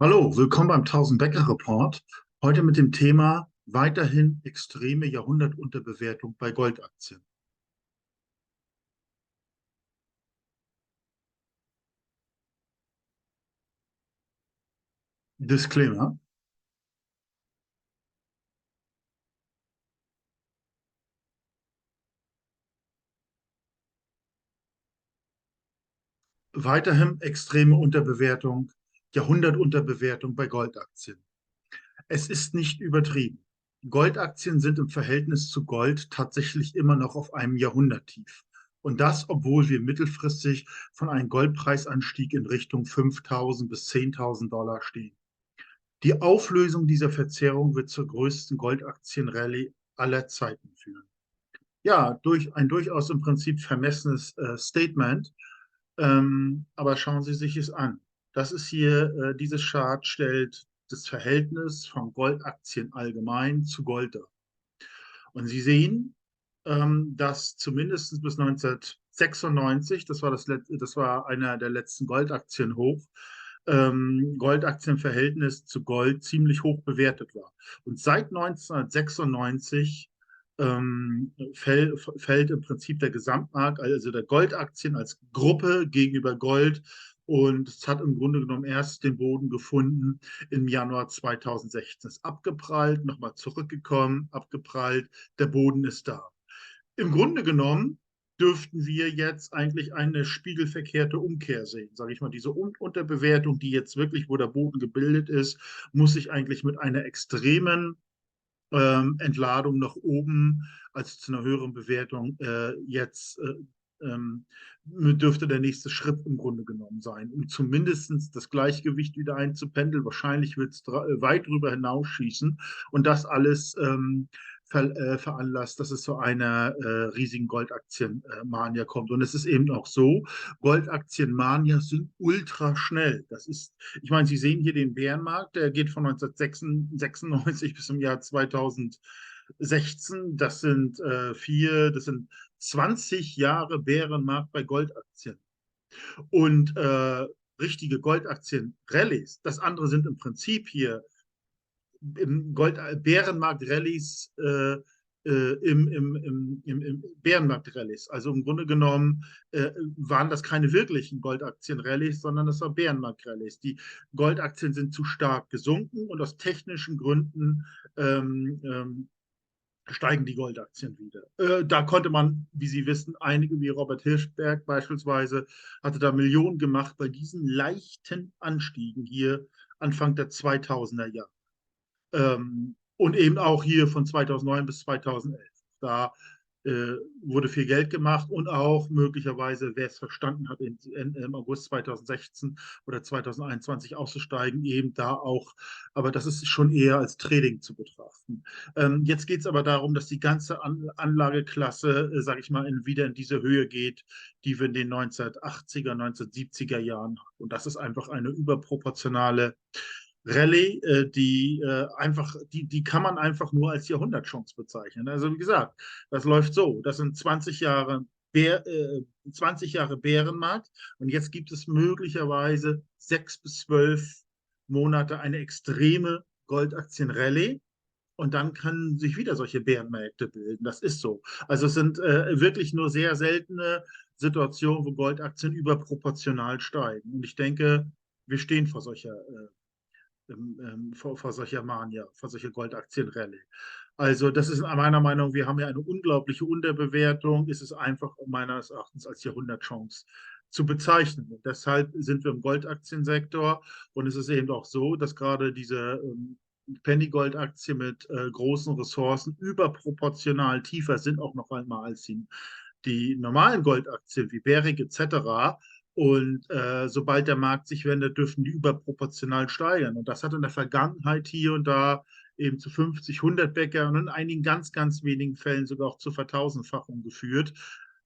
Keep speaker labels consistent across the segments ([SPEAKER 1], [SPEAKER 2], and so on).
[SPEAKER 1] Hallo, willkommen beim 1000 Bäcker Report. Heute mit dem Thema weiterhin extreme Jahrhundertunterbewertung bei Goldaktien. Disclaimer. Weiterhin extreme Unterbewertung, Jahrhundertunterbewertung bei Goldaktien. Es ist nicht übertrieben. Goldaktien sind im Verhältnis zu Gold tatsächlich immer noch auf einem Jahrhunderttief. Und das, obwohl wir mittelfristig von einem Goldpreisanstieg in Richtung 5.000 bis 10.000 Dollar stehen. Die Auflösung dieser Verzerrung wird zur größten Goldaktienrallye aller Zeiten führen. Ja, durch ein durchaus im Prinzip vermessenes Statement, aber schauen Sie sich es an. Das ist hier, dieses Chart stellt das Verhältnis von Goldaktien allgemein zu Gold dar. Und Sie sehen, dass zumindest bis 1996, das war einer der letzten Goldaktien hoch, Goldaktienverhältnis zu Gold ziemlich hoch bewertet war. Und seit 1996 fällt im Prinzip der Gesamtmarkt, also der Goldaktien als Gruppe gegenüber Gold. Und es hat im Grunde genommen erst den Boden gefunden im Januar 2016. Es ist abgeprallt, nochmal zurückgekommen, abgeprallt, der Boden ist da. Im Grunde genommen dürften wir jetzt eigentlich eine spiegelverkehrte Umkehr sehen. Sage ich mal, diese Unterbewertung, die jetzt wirklich, wo der Boden gebildet ist, muss sich eigentlich mit einer extremen Entladung nach oben, also zu einer höheren Bewertung, dürfte der nächste Schritt im Grunde genommen sein, um zumindest das Gleichgewicht wieder einzupendeln. Wahrscheinlich wird es weit darüber hinausschießen und das alles veranlasst, dass es zu einer riesigen Goldaktienmania kommt. Und es ist eben auch so, Goldaktienmania sind ultra schnell. Das ist, ich meine, Sie sehen hier den Bärenmarkt, der geht von 1996 bis zum Jahr 2016. Das sind 20 Jahre Bärenmarkt bei Goldaktien. Und richtige Goldaktien-Rallies, das andere sind im Prinzip hier im Bärenmarkt-Rallies, im Bärenmarkt-Rallies. Also im Grunde genommen waren das keine wirklichen Goldaktien-Rallies, sondern das waren Bärenmarkt-Rallies. Die Goldaktien sind zu stark gesunken und aus technischen Gründen steigen die Goldaktien wieder. Da konnte man, wie Sie wissen, einige wie Robert Hirschberg beispielsweise, hatte da Millionen gemacht bei diesen leichten Anstiegen hier Anfang der 2000er Jahre. Und eben auch hier von 2009 bis 2011. Da wurde viel Geld gemacht und auch möglicherweise, wer es verstanden hat, im August 2016 oder 2021 auszusteigen, eben da auch. Aber das ist schon eher als Trading zu betrachten. Jetzt geht es aber darum, dass die ganze Anlageklasse, sage ich mal, wieder in diese Höhe geht, die wir in den 1980er, 1970er Jahren hatten. Und das ist einfach eine überproportionale Rallye, die kann man einfach nur als Jahrhundertchance bezeichnen. Also wie gesagt, das läuft so. Das sind 20 Jahre, 20 Jahre Bärenmarkt und jetzt gibt es möglicherweise 6 bis 12 Monate eine extreme Goldaktien-Rallye. Und dann können sich wieder solche Bärenmärkte bilden. Das ist so. Also es sind wirklich nur sehr seltene Situationen, wo Goldaktien überproportional steigen. Und ich denke, wir stehen vor solcher Mania, vor solcher Goldaktienrallye. Also das ist meiner Meinung nach, wir haben ja eine unglaubliche Unterbewertung. Es ist einfach meines Erachtens als Jahrhundertchance zu bezeichnen. Und deshalb sind wir im Goldaktiensektor und es ist eben auch so, dass gerade diese Penny-Gold-Aktien mit großen Ressourcen überproportional tiefer sind auch noch einmal als die normalen Goldaktien wie Barrick etc. Und sobald der Markt sich wendet, dürfen die überproportional steigern. Und das hat in der Vergangenheit hier und da eben zu 50, 100 Bäckern und in einigen ganz, ganz wenigen Fällen sogar auch zur Vertausendfachung geführt.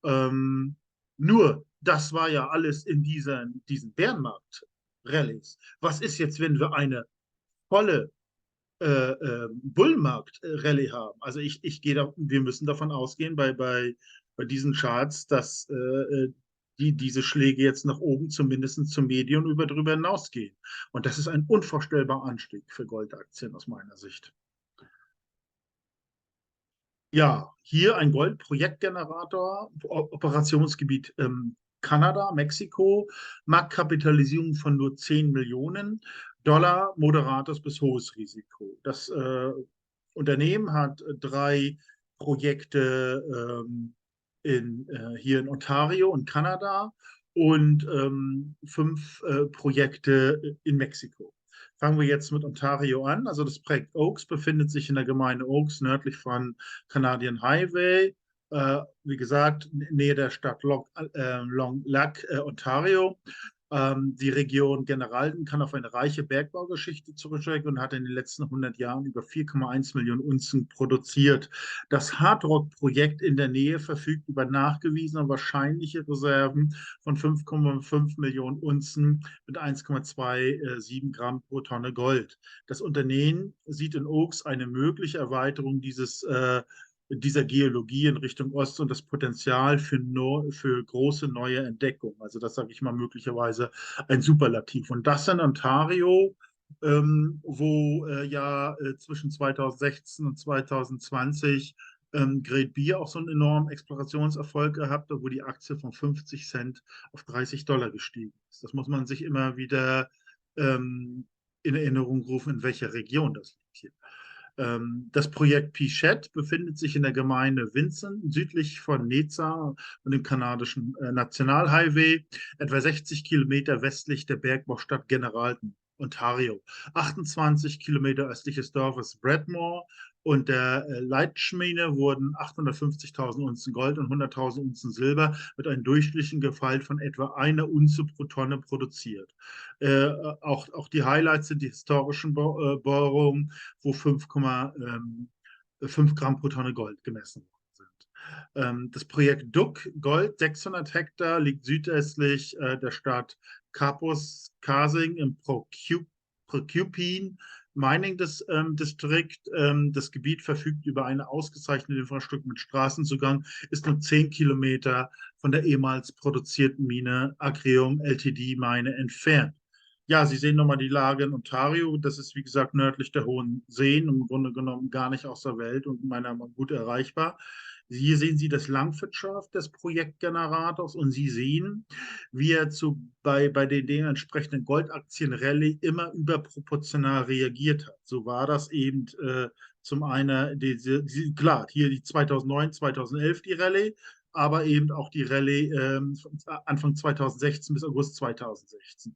[SPEAKER 1] Nur, das war ja alles in diesen Bärenmarkt-Rallyes. Was ist jetzt, wenn wir eine volle Bullmarkt-Rallye haben? Also wir müssen davon ausgehen, bei diesen Charts, dass diese Schläge jetzt nach oben zumindest zum Medium über drüber hinausgehen. Und das ist ein unvorstellbarer Anstieg für Goldaktien aus meiner Sicht. Ja, hier ein Goldprojektgenerator, Operationsgebiet Kanada, Mexiko, Marktkapitalisierung von nur 10 Millionen Dollar, moderates bis hohes Risiko. Das Unternehmen hat drei Projekte hier in Ontario und Kanada und fünf Projekte in Mexiko. Fangen wir jetzt mit Ontario an. Also das Projekt Oaks befindet sich in der Gemeinde Oaks nördlich von Canadian Highway. Wie gesagt, Nähe der Stadt Long Lac, Ontario. Die Region Generalden kann auf eine reiche Bergbaugeschichte zurückblicken und hat in den letzten 100 Jahren über 4,1 Millionen Unzen produziert. Das Hardrock-Projekt in der Nähe verfügt über nachgewiesene wahrscheinliche Reserven von 5,5 Millionen Unzen mit 1,27 Gramm pro Tonne Gold. Das Unternehmen sieht in Oaks eine mögliche Erweiterung dieser Geologie in Richtung Ost und das Potenzial für große neue Entdeckungen. Also das sage ich mal möglicherweise ein Superlativ. Und das in Ontario, wo zwischen 2016 und 2020 Great Beer auch so einen enormen Explorationserfolg gehabt hat, wo die Aktie von 50 Cent auf 30 Dollar gestiegen ist. Das muss man sich immer wieder in Erinnerung rufen, in welcher Region das liegt hier. Das Projekt Pichet befindet sich in der Gemeinde Vincent, südlich von Neza und dem kanadischen Nationalhighway, etwa 60 Kilometer westlich der Bergbaustadt Generalton, Ontario. 28 Kilometer östlich des Dorfes Bradmore und der Leitschmiede wurden 850.000 Unzen Gold und 100.000 Unzen Silber mit einem durchschnittlichen Gehalt von etwa einer Unze pro Tonne produziert. Auch die Highlights sind die historischen Bohrungen, wo 5,5 Gramm pro Tonne Gold gemessen worden sind. Das Projekt Duck Gold, 600 Hektar, liegt südöstlich der Stadt Kapus Kasing im Procupine Mining District. Das Gebiet verfügt über eine ausgezeichnete Infrastruktur mit Straßenzugang, ist nur 10 Kilometer von der ehemals produzierten Mine Agrium Ltd-Mine entfernt. Ja, Sie sehen nochmal die Lage in Ontario. Das ist, wie gesagt, nördlich der Hohen Seen, im Grunde genommen gar nicht aus der Welt und meiner Meinung nach gut erreichbar. Hier sehen Sie das Landwirtschaft des Projektgenerators und Sie sehen, wie er bei den dementsprechenden Goldaktien-Rallye immer überproportional reagiert hat. So war das eben zum einen, klar, hier die 2009, 2011 die Rallye, aber eben auch die Rallye Anfang 2016 bis August 2016.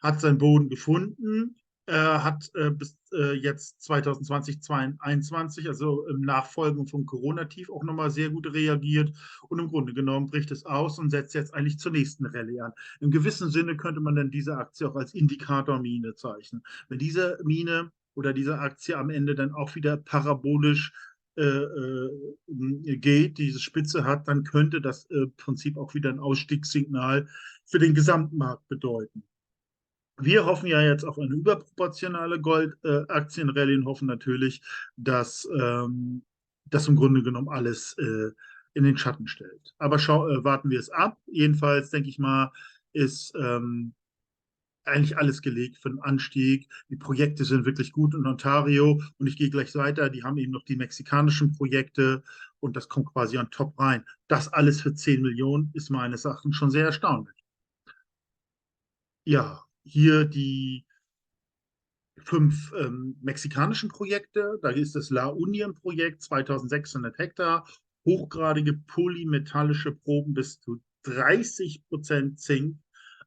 [SPEAKER 1] Hat seinen Boden gefunden, hat bis jetzt 2020, 2021, also im Nachfolgen von Corona-Tief auch nochmal sehr gut reagiert und im Grunde genommen bricht es aus und setzt jetzt eigentlich zur nächsten Rallye an. Im gewissen Sinne könnte man dann diese Aktie auch als Indikatormine zeichnen. Wenn diese Mine oder diese Aktie am Ende dann auch wieder parabolisch geht, diese Spitze hat, dann könnte das Prinzip auch wieder ein Ausstiegssignal für den Gesamtmarkt bedeuten. Wir hoffen ja jetzt auf eine überproportionale Goldaktienrallye und hoffen natürlich, dass das im Grunde genommen alles in den Schatten stellt. Aber warten wir es ab. Jedenfalls denke ich mal, ist eigentlich alles gelegt für den Anstieg. Die Projekte sind wirklich gut in Ontario und ich gehe gleich weiter. Die haben eben noch die mexikanischen Projekte und das kommt quasi on top rein. Das alles für 10 Millionen ist meines Erachtens schon sehr erstaunlich. Ja, hier die fünf mexikanischen Projekte. Da ist das La Union-Projekt, 2600 Hektar, hochgradige polymetallische Proben bis zu 30% Zink,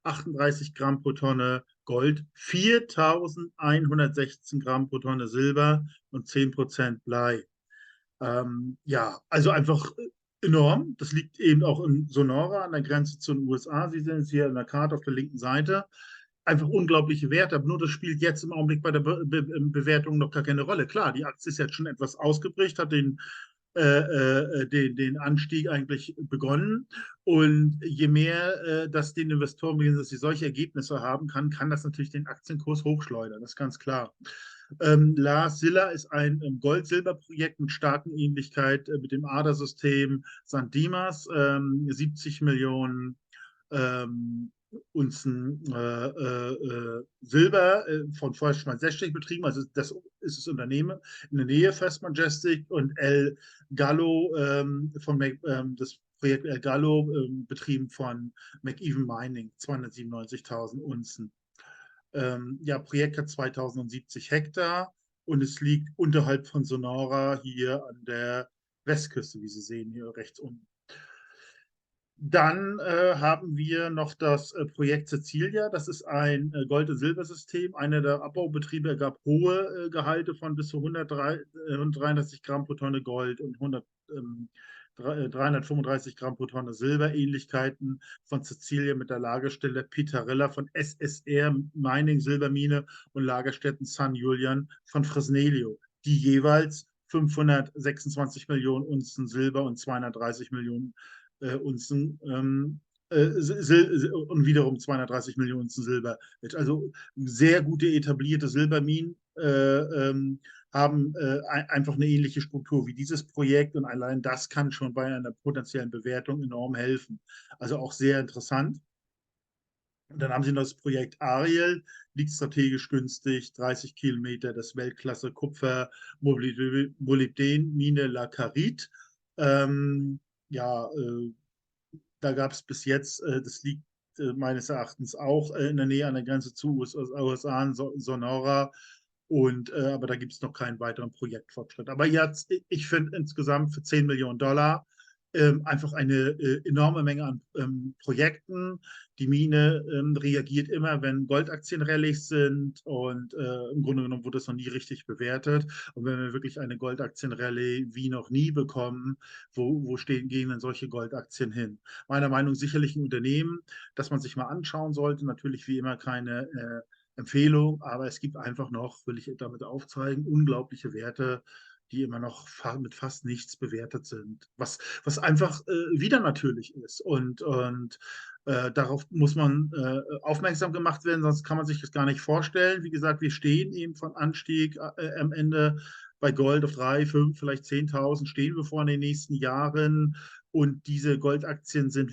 [SPEAKER 1] 38 Gramm pro Tonne Gold, 4116 Gramm pro Tonne Silber und 10% Blei. Ja, also einfach enorm. Das liegt eben auch in Sonora an der Grenze zu den USA. Sie sehen es hier in der Karte auf der linken Seite. Einfach unglaubliche Werte, aber nur das spielt jetzt im Augenblick bei der Bewertung noch gar keine Rolle. Klar, die Aktie ist jetzt schon etwas ausgeprägt, hat den Anstieg eigentlich begonnen. Und je mehr das den Investoren beginnt, dass sie solche Ergebnisse haben kann das natürlich den Aktienkurs hochschleudern. Das ist ganz klar. La Silla ist ein Gold-Silber-Projekt mit starken Ähnlichkeit mit dem ADA-System San Dimas, 70 Millionen Unzen Silber von vorher schon mal selbstständig betrieben. Also das ist das Unternehmen in der Nähe First Majestic und El Gallo das Projekt El Gallo betrieben von McEwen Mining, 297.000 Unzen. Ja, Projekt hat 2070 Hektar und es liegt unterhalb von Sonora hier an der Westküste, wie Sie sehen, hier rechts unten. Dann haben wir noch das Projekt Cecilia. Das ist ein Gold- und Silbersystem. Einer der Abbaubetriebe ergab hohe Gehalte von bis zu 133 Gramm pro Tonne Gold und 335 Gramm pro Tonne Silber. Ähnlichkeiten von Cecilia mit der Lagerstelle Pitarrilla von SSR Mining Silbermine und Lagerstätten San Julian von Fresnillo, die jeweils 526 Millionen Unzen Silber und 230 Millionen Unzen und wiederum 230 Millionen Unzen Silber. Also sehr gute etablierte Silberminen haben einfach eine ähnliche Struktur wie dieses Projekt und allein das kann schon bei einer potenziellen Bewertung enorm helfen. Also auch sehr interessant. Und dann haben sie noch das Projekt Ariel, liegt strategisch günstig, 30 Kilometer, das Weltklasse Kupfer Molybdän-Mine La Carite. Ja, da gab es bis jetzt, das liegt meines Erachtens auch in der Nähe an der Grenze zu USA in Sonora. Aber da gibt es noch keinen weiteren Projektfortschritt. Aber jetzt, ich finde insgesamt für 10 Millionen Dollar einfach eine enorme Menge an Projekten. Die Mine reagiert immer, wenn Goldaktien rallye sind und im Grunde genommen wurde es noch nie richtig bewertet. Und wenn wir wirklich eine Goldaktienrallye wie noch nie bekommen, gehen denn solche Goldaktien hin? Meiner Meinung nach sicherlich ein Unternehmen, das man sich mal anschauen sollte. Natürlich wie immer keine Empfehlung, aber es gibt einfach noch, will ich damit aufzeigen, unglaubliche Werte, die immer noch mit fast nichts bewertet sind, was einfach wieder natürlich ist. Darauf muss man aufmerksam gemacht werden, sonst kann man sich das gar nicht vorstellen. Wie gesagt, wir stehen eben von Anstieg am Ende bei Gold auf 3, 5, vielleicht 10.000 stehen wir vor in den nächsten Jahren. Und diese Goldaktien sind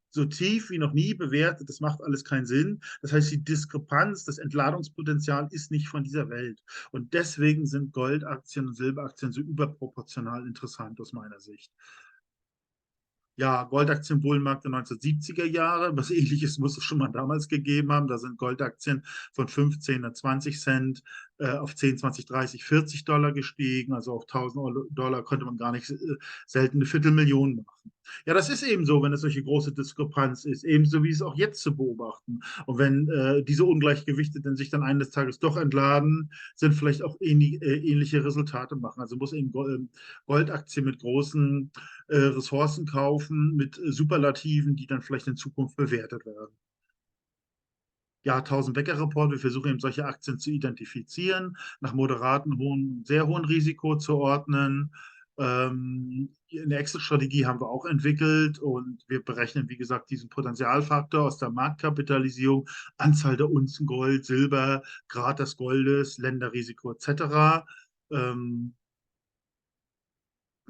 [SPEAKER 1] so tief wie noch nie bewertet. Das macht alles keinen Sinn. Das heißt, die Diskrepanz, das Entladungspotenzial ist nicht von dieser Welt. Und deswegen sind Goldaktien und Silberaktien so überproportional interessant aus meiner Sicht. Ja, Goldaktienbullenmarkt der 1970er Jahre. Was Ähnliches muss es schon mal damals gegeben haben. Da sind Goldaktien von 15 oder 20 Cent auf 10, 20, 30, 40 Dollar gestiegen. Also auf 1000 Dollar konnte man gar nicht selten eine Viertelmillion machen. Ja, das ist eben so, wenn es solche große Diskrepanz ist. Ebenso wie es auch jetzt zu beobachten. Und wenn diese Ungleichgewichte dann sich dann eines Tages doch entladen, sind vielleicht auch ähnliche Resultate machen. Also muss eben Goldaktien mit großen Ressourcen kaufen mit Superlativen, die dann vielleicht in Zukunft bewertet werden. Ja, 1000-Becker-Report, wir versuchen eben solche Aktien zu identifizieren, nach moderaten, sehr hohen Risiko zu ordnen. Eine Exit-Strategie haben wir auch entwickelt und wir berechnen, wie gesagt, diesen Potenzialfaktor aus der Marktkapitalisierung, Anzahl der Unzen Gold, Silber, Grad des Goldes, Länderrisiko etc.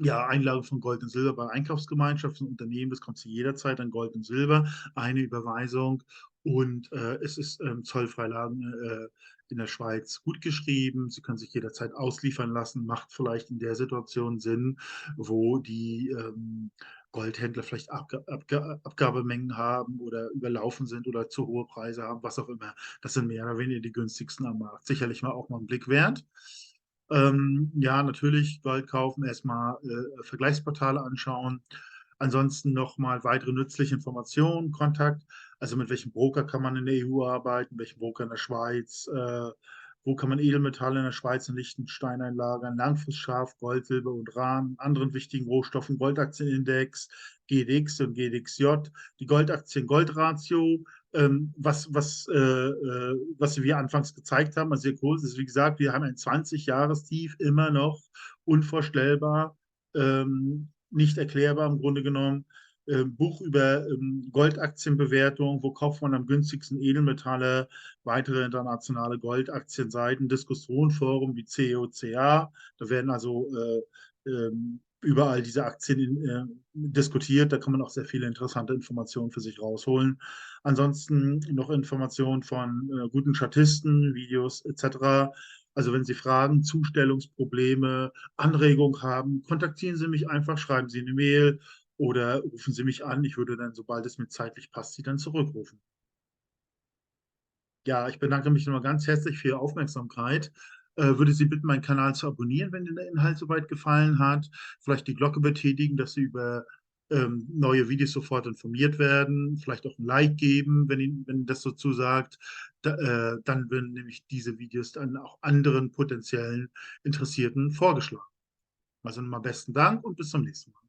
[SPEAKER 1] Ja, Einlage von Gold und Silber bei Einkaufsgemeinschaften, Unternehmen, das kommt zu jeder Zeit an Gold und Silber, eine Überweisung und es ist Zollfreilagen in der Schweiz gut geschrieben. Sie können sich jederzeit ausliefern lassen, macht vielleicht in der Situation Sinn, wo die Goldhändler vielleicht Abgabemengen haben oder überlaufen sind oder zu hohe Preise haben, was auch immer. Das sind mehr oder weniger die günstigsten am Markt. Sicherlich mal auch mal einen Blick wert. Ja, natürlich Gold kaufen, erstmal Vergleichsportale anschauen. Ansonsten nochmal weitere nützliche Informationen, Kontakt, also mit welchem Broker kann man in der EU arbeiten, welchem Broker in der Schweiz, wo kann man Edelmetalle in der Schweiz und Liechtenstein einlagern, Langfristscharf, Gold, Silber und Uran, anderen wichtigen Rohstoffen, Goldaktienindex, GDX und GDXJ, die Goldaktien-Gold-Ratio, was wir anfangs gezeigt haben, also sehr groß ist, wie gesagt, wir haben ein 20-Jahres-Tief immer noch unvorstellbar, nicht erklärbar im Grunde genommen. Buch über Goldaktienbewertung, wo kauft man am günstigsten Edelmetalle, weitere internationale Goldaktienseiten, Diskussionsforum wie COCA, da werden also überall diese Aktien diskutiert. Da kann man auch sehr viele interessante Informationen für sich rausholen. Ansonsten noch Informationen von guten Statisten, Videos etc. Also wenn Sie Fragen, Zustellungsprobleme, Anregungen haben, kontaktieren Sie mich einfach, schreiben Sie eine Mail oder rufen Sie mich an. Ich würde dann, sobald es mir zeitlich passt, Sie dann zurückrufen. Ja, ich bedanke mich nochmal ganz herzlich für Ihre Aufmerksamkeit. Würde Sie bitten, meinen Kanal zu abonnieren, wenn Ihnen der Inhalt soweit gefallen hat. Vielleicht die Glocke betätigen, dass Sie über neue Videos sofort informiert werden. Vielleicht auch ein Like geben, wenn das so zusagt. Dann werden nämlich diese Videos dann auch anderen potenziellen Interessierten vorgeschlagen. Also nochmal besten Dank und bis zum nächsten Mal.